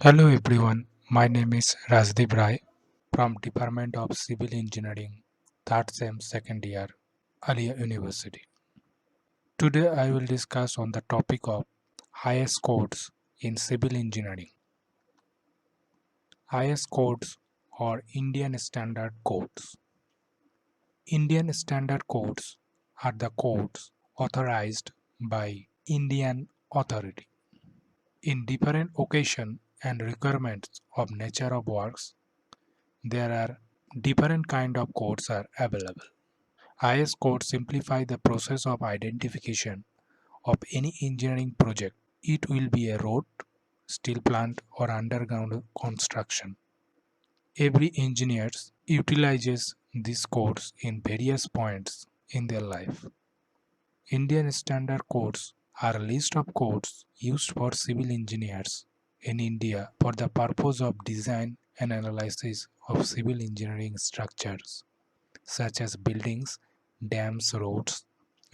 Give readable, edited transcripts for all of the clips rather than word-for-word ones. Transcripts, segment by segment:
Hello everyone, my name is Rajdeep Rai from Department of Civil Engineering, 3rd Sem 2nd year, Alia University. Today I will discuss on the topic of highest codes in civil engineering. Highest codes or Indian Standard Codes. Indian Standard Codes are the codes authorized by Indian authority. In different occasion and requirements of nature of works, there are different kind of codes are available. IS codes simplify the process of identification of any engineering project. It will be a road, steel plant or underground construction. Every engineer utilizes these codes in various points in their life. Indian standard codes are a list of codes used for civil engineers in India for the purpose of design and analysis of civil engineering structures such as buildings, dams, roads,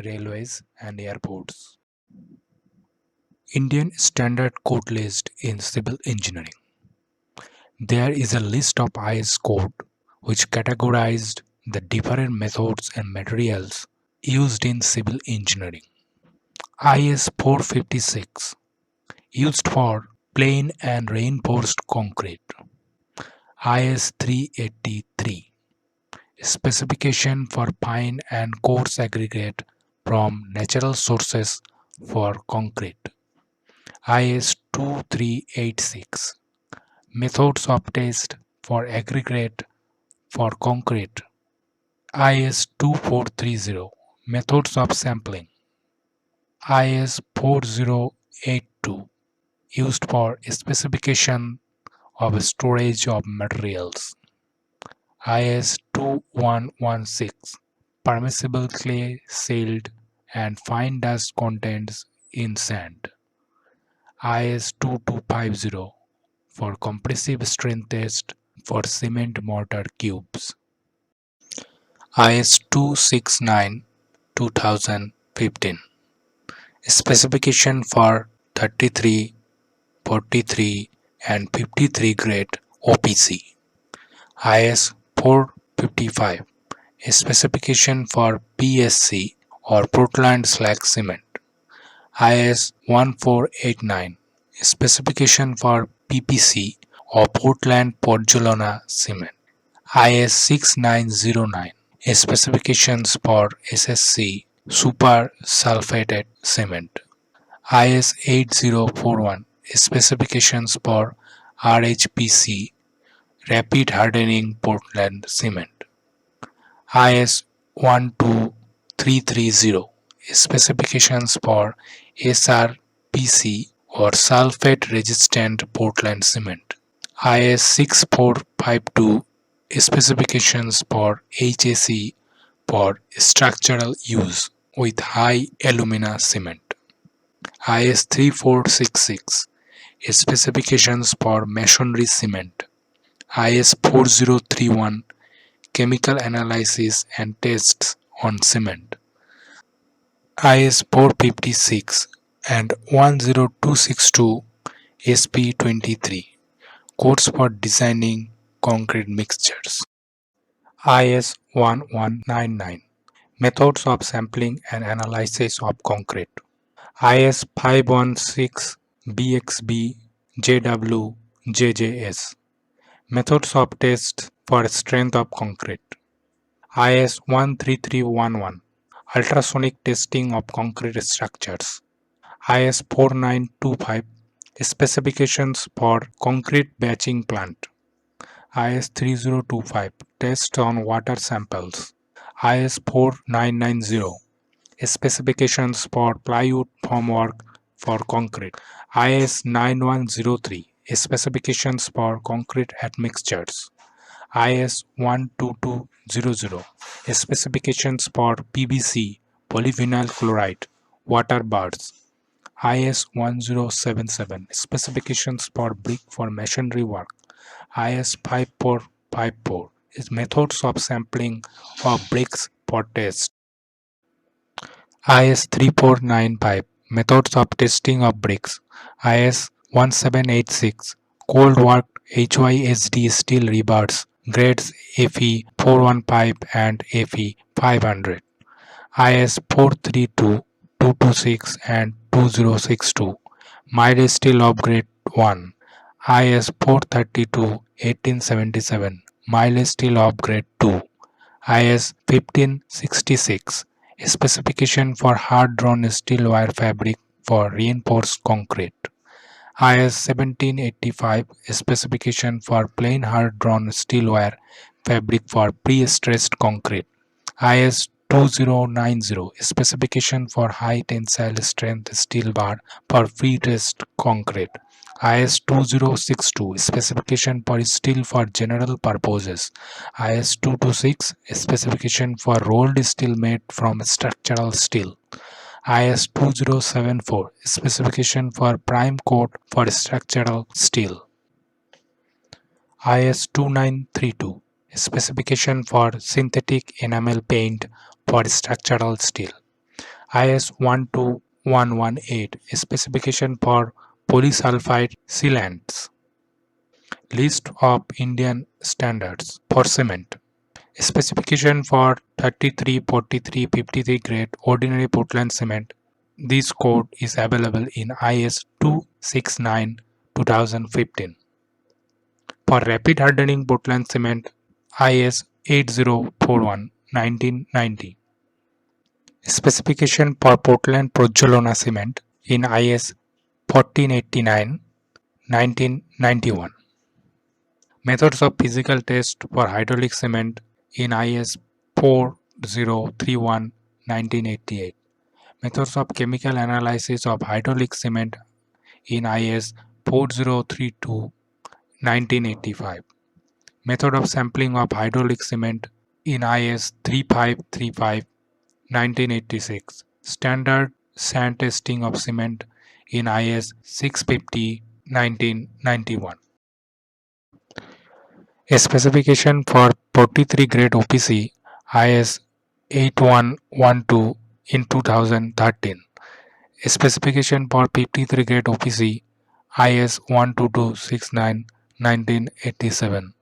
railways, and airports. Indian Standard Code list in civil engineering. There is a list of IS code which categorized the different methods and materials used in civil engineering. IS 456 used for plain and reinforced concrete. IS 383 specification for fine and coarse aggregate from natural sources for concrete. IS 2386 methods of test for aggregate for concrete. IS 2430 methods of sampling. IS 4082 used for specification of storage of materials. IS 2116 permissible clay, silt, and fine dust contents in sand. IS 2250 for compressive strength test for cement mortar cubes. IS 269 2015 specification for 33, 43, and 53 grade OPC. IS 455 specification for PSC or Portland slag cement. IS 1489 specification for PPC or Portland Pozzolana cement. IS 6909 specifications for SSC super sulfated cement. IS 8041 specifications for RHPC rapid hardening Portland cement. IS 12330 specifications for SRPC or sulfate resistant Portland cement. IS 6452 specifications for HAC for structural use with high alumina cement. IS 3466 specifications for masonry cement. IS 4031 chemical analysis and tests on cement. IS 456 and 10262 SP23 codes for designing concrete mixtures. IS 1199 methods of sampling and analysis of concrete. IS 516 BXB JW JJS methods of test for strength of concrete. IS 13311 ultrasonic testing of concrete structures. IS 4925 specifications for concrete batching plant. IS 3025 test on water samples. IS 4990 specifications for plywood formwork for concrete. IS 9103 specifications for concrete admixtures. IS 12200 specifications for PVC polyvinyl chloride water bars. IS 1077 specifications for brick for masonry work. IS 5454 is methods of sampling of bricks for test. IS 3495 methods of testing of bricks. IS 1786 cold worked HYSD steel rebars, grades FE 415 and FE 500, IS 432-226 and 2062, mileage steel of grade 1, IS 432-1877, mileage steel of grade 2, IS 1566, specification for hard drawn steel wire fabric for reinforced concrete. IS 1785, specification for plain hard drawn steel wire fabric for pre-stressed concrete. IS 2090, specification for high tensile strength steel bar for pre-stressed concrete. IS 2062, specification for steel for general purposes. IS 226, specification for rolled steel made from structural steel. IS 2074, specification for prime coat for structural steel. IS 2932, specification for synthetic enamel paint for structural steel. IS 12118, specification for polysulfide sealants. List of Indian standards for cement. Specification for 33, 43, 53 grade ordinary Portland cement. This code is available in IS 269 2015. For rapid hardening Portland cement, IS 8041 1990. Specification for Portland Pozzolana cement in IS 1489 1991. Methods of physical test for hydraulic cement in IS 4031 1988. Methods of chemical analysis of hydraulic cement in IS 4032 1985. Method of sampling of hydraulic cement in IS 3535 1986. Standard sand testing of cement in IS 650 1991. A specification for 43 grade OPC IS 8112 in 2013. A specification for 53 grade OPC IS 12269 1987.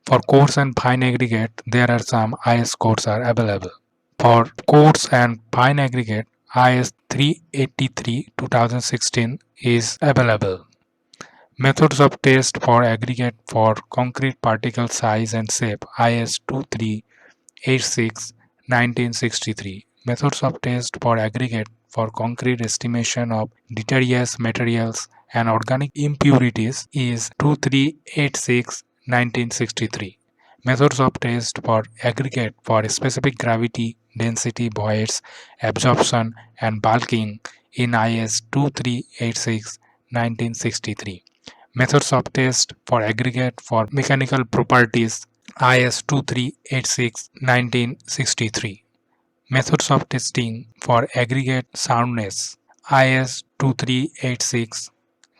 For coarse and fine aggregate, there are some IS codes are available. For coarse and fine aggregate, IS 383 2016 is available. Methods of test for aggregate for concrete particle size and shape IS 2386 1963. Methods of test for aggregate for concrete estimation of deleterious materials and organic impurities is 2386 1963. Methods of test for aggregate for specific gravity, density, voids, absorption and bulking in IS 2386 1963. Methods of test for aggregate for mechanical properties IS 2386 1963. Methods of testing for aggregate soundness IS 2386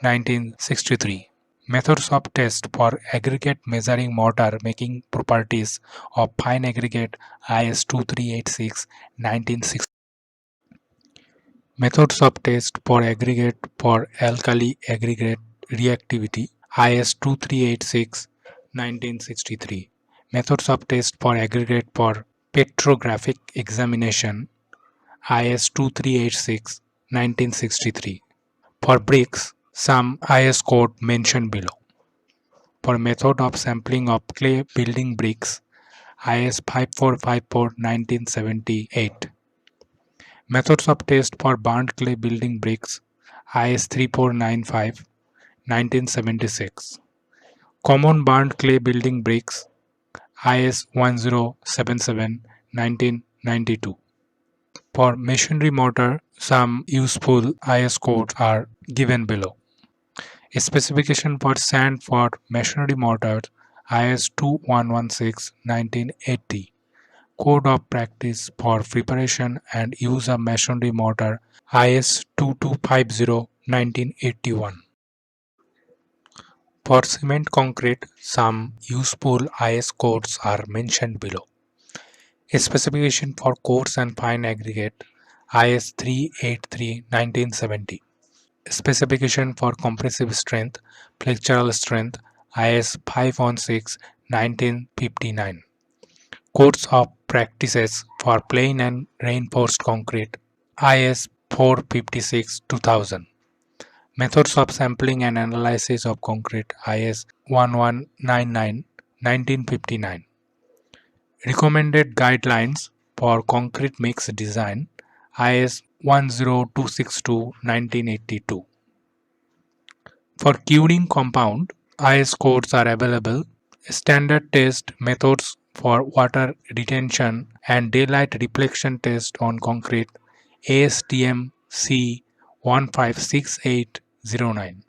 1963. Methods of test for aggregate measuring mortar making properties of fine aggregate IS 2386 1960. Methods of test for aggregate for alkali aggregate reactivity IS 2386 1963. Methods of test for aggregate for petrographic examination IS 2386 1963. For bricks, some IS code mentioned below. For method of sampling of clay building bricks IS 5454 1978. Methods of test for burnt clay building bricks IS 3495 1976. Common burnt clay building bricks IS 1077 1992. For masonry mortar, some useful IS codes are given below. A specification for sand for masonry mortars IS 2116 1980. Code of practice for preparation and use of masonry mortar IS 2250 1981. For cement concrete, some useful IS codes are mentioned below. A specification for coarse and fine aggregate IS 383 1970. Specification for compressive strength, flexural strength, IS 516 1959. Codes of practices for plain and reinforced concrete, IS 456 2000. Methods of sampling and analysis of concrete, IS 1199 1959. Recommended guidelines for concrete mix design, IS 10262 1982. For curing compound, IS codes are available. Standard test methods for water retention and daylight reflection test on concrete, ASTM C156809.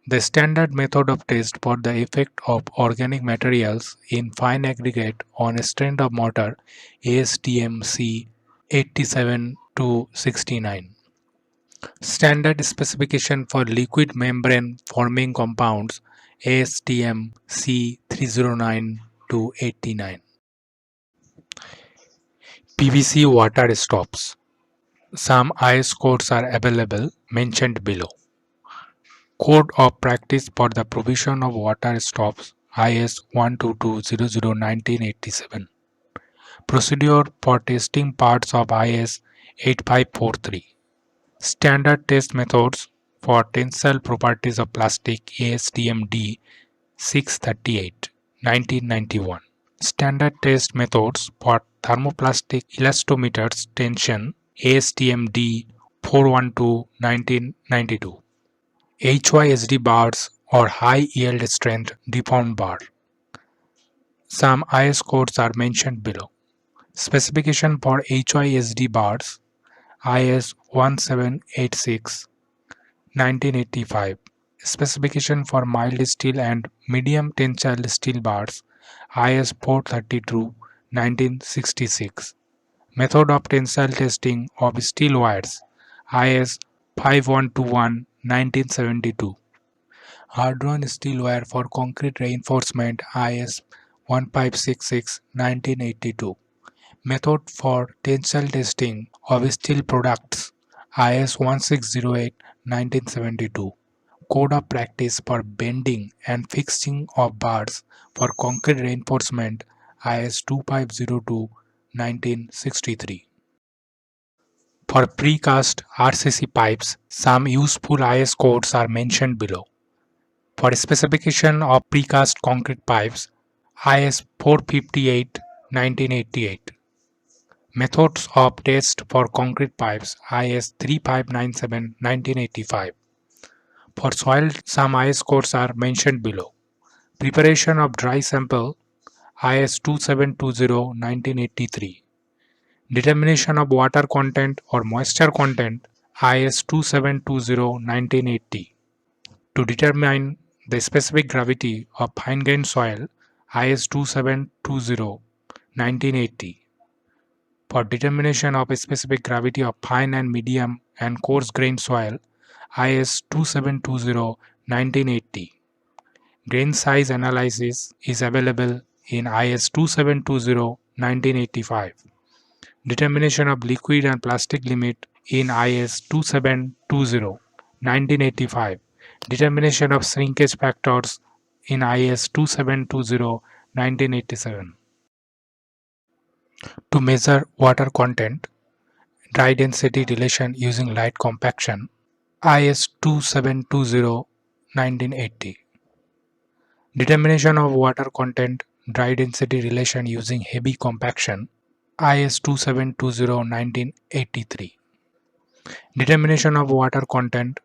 The standard method of test for the effect of organic materials in fine aggregate on strength of mortar, ASTM C87 to 69. Standard specification for liquid membrane forming compounds, ASTM C309 to 89. PVC water stops. Some IS codes are available mentioned below. Code of practice for the provision of water stops, IS 12200-1987. Procedure for testing parts of IS 8543. Standard test methods for tensile properties of plastic, ASTM D 638 1991. Standard test methods for thermoplastic elastometers tension, ASTM D 412 1992. HYSD bars or high yield strength deformed bar. Some IS codes are mentioned below. Specification for HYSD bars, IS 1786 1985. Specification for mild steel and medium tensile steel bars, IS 432 1966. Method of tensile testing of steel wires, IS 5121 1972. Hard-run steel wire for concrete reinforcement, IS 1566 1982. Method for tensile testing of steel products, IS 1608 1972. Code of practice for bending and fixing of bars for concrete reinforcement, IS 2502 1963. For precast RCC pipes, some useful IS codes are mentioned below. For specification of precast concrete pipes, IS 458 1988. Methods of test for concrete pipes, IS 3597 1985. For soil, some IS codes are mentioned below. Preparation of dry sample, IS 2720 1983. Determination of water content or moisture content, IS 2720 1980. To determine the specific gravity of fine-grained soil, IS 2720 1980. For determination of a specific gravity of fine and medium and coarse-grained soil, IS 2720 1980. Grain size analysis is available in IS 2720 1985. Determination of liquid and plastic limit in IS 2720 1985. Determination of shrinkage factors in IS 2720 1987. To measure water content, dry density relation using light compaction, IS 2720 1980. Determination of water content, dry density relation using heavy compaction, IS 2720 1983. Determination of water content,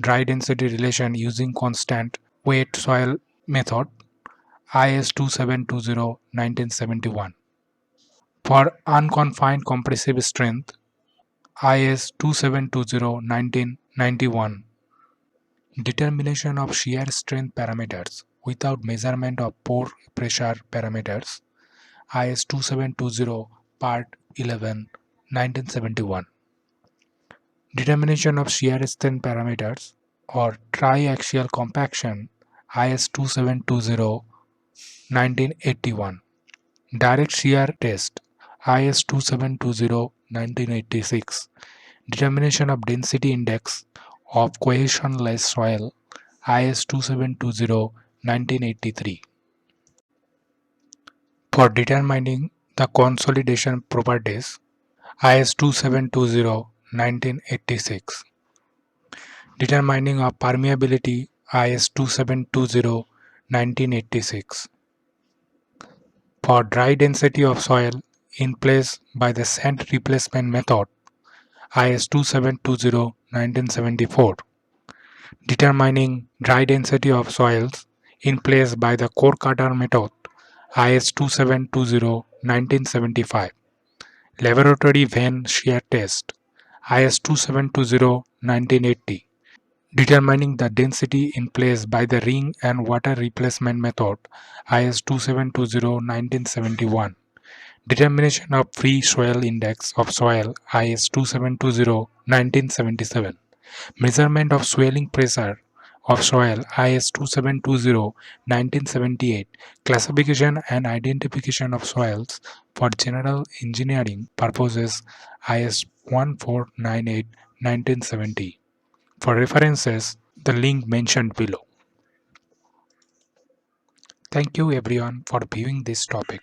dry density relation using constant wet soil method, IS 2720 1971. For unconfined compressive strength, IS 2720 1991. Determination of shear strength parameters without measurement of pore pressure parameters, IS 2720 Part 11 1971. Determination of shear strength parameters or triaxial compaction, IS 2720 1981. Direct shear test, IS 2720 1986. Determination of density index of cohesionless soil IS 2720-1983. For determining the consolidation properties IS 2720-1986. Determining of permeability IS 2720-1986. For dry density of soil in place by the sand replacement method IS 2720-1974. Determining dry density of soils in place by the core cutter method IS 2720-1975. Laboratory vein shear test IS 2720-1980. Determining the density in place by the ring and water replacement method IS 2720-1971. Determination of free soil index of soil IS 2720-1977. Measurement of swelling pressure of soil IS 2720-1978. Classification and identification of soils for general engineering purposes IS 1498-1970. For references, the link mentioned below. Thank you everyone for viewing this topic.